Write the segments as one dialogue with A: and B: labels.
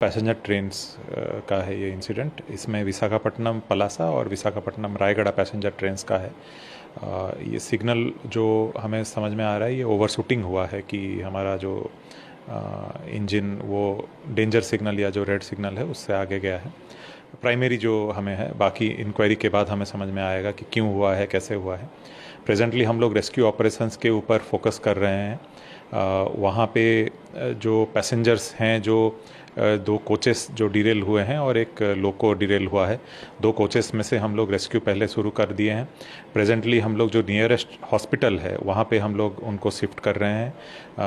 A: Passenger trains का है ये इंसिडेंट। इसमें विशाखापट्टनम पलासा और विशाखापट्टनम रायगढ़ पैसेंजर ट्रेन्स का है। ये सिग्नल जो हमें समझ में आ रहा है ये ओवर शूटिंग हुआ है कि हमारा जो इंजन वो डेंजर सिग्नल या जो रेड सिग्नल है उससे आगे गया है। प्राइमरी जो हमें है, बाकी इंक्वायरी के बाद हमें समझ में आएगा कि क्यों हुआ है, कैसे हुआ है। प्रेजेंटली हम लोग रेस्क्यू ऑपरेशंस के ऊपर फोकस कर रहे हैं। वहाँ पे जो पैसेंजर्स हैं, जो दो कोचेस जो डिरेल हुए हैं और एक लोको डिरेल हुआ है, दो कोचेस में से हम लोग रेस्क्यू पहले शुरू कर दिए हैं। प्रेजेंटली हम लोग जो नियरेस्ट हॉस्पिटल है वहाँ पे हम लोग उनको शिफ्ट कर रहे हैं।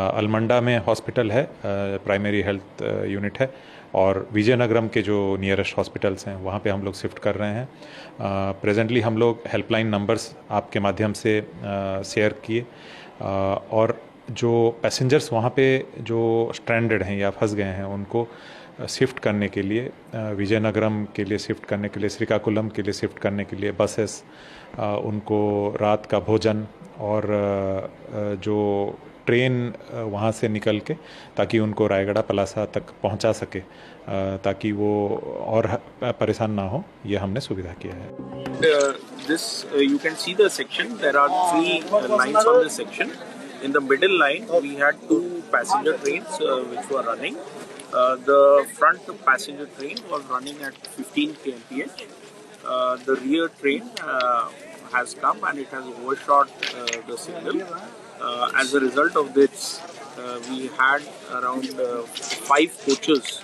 A: अलमंडा में हॉस्पिटल है, प्राइमरी हेल्थ यूनिट है, और विजयनगरम के जो नियरेस्ट हॉस्पिटल्स हैं वहाँ पे हम लोग शिफ्ट कर रहे हैं। प्रेजेंटली हम लोग हेल्पलाइन नंबर्स आपके माध्यम से शेयर किए, और जो पैसेंजर्स वहाँ पे जो स्ट्रैंडेड हैं या फंस गए हैं उनको शिफ्ट करने के लिए, विजयनगरम के लिए शिफ्ट करने के लिए, श्रीकाकुलम के लिए शिफ्ट करने के लिए बसेस, उनको रात का भोजन और जो ट्रेन वहाँ से निकल के ताकि उनको रायगढ़ पलासा तक पहुँचा सके, ताकि वो और परेशान ना हो, ये हमने सुविधा किया है।
B: You can see the section. There are three lines on this section. In the middle line, we had two passenger trains which were running. The front passenger train was running at 15 kmph. The rear train has come and it has overshot the signal. As a result of this, we had around 5 coaches,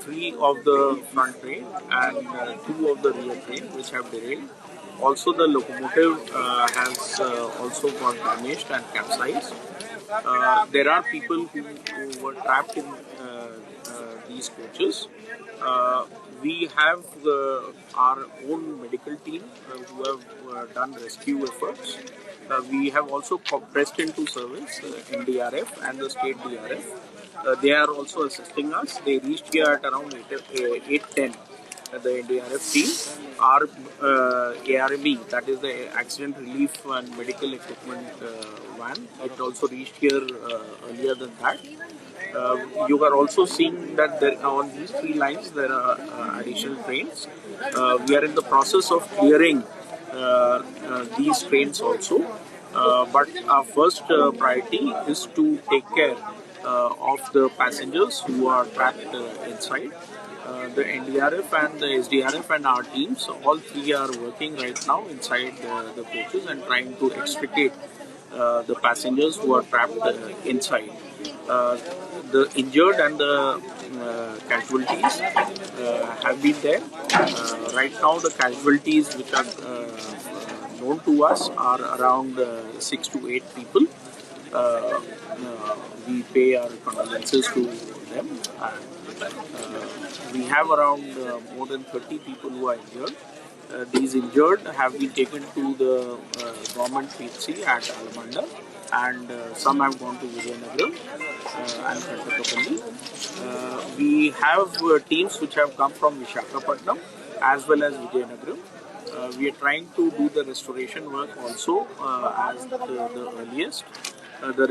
B: 3 of the front train and 2 of the rear train which have derailed. Also, the locomotive has also got damaged and capsized. There are people who were trapped in these coaches. We have our own medical team who have done rescue efforts. We have also pressed into service NDRF and the state DRF. They are also assisting us. They reached here at around 8:10. The NDRF team, our ARME, that is the Accident Relief and Medical Equipment van, it also reached here earlier than that. You are also seeing that there, on these 3 lines there are additional trains. We are in the process of clearing these trains also, but our first priority is to take care of the passengers who are trapped inside. The NDRF and the SDRF and our teams, all 3 are working right now inside the coaches and trying to extricate the passengers who are trapped inside. The injured and the casualties have been there. Right now the casualties which are known to us are around 6 to 8 people. We pay our condolences to them. We have around more than 30 people who are injured. These injured have been taken to the government PHC at Alamanda, and some have gone to Vizianagaram and Pradesh. We have teams which have come from Visakhapatnam as well as Vizianagaram. We are trying to do the restoration work also as the earliest. The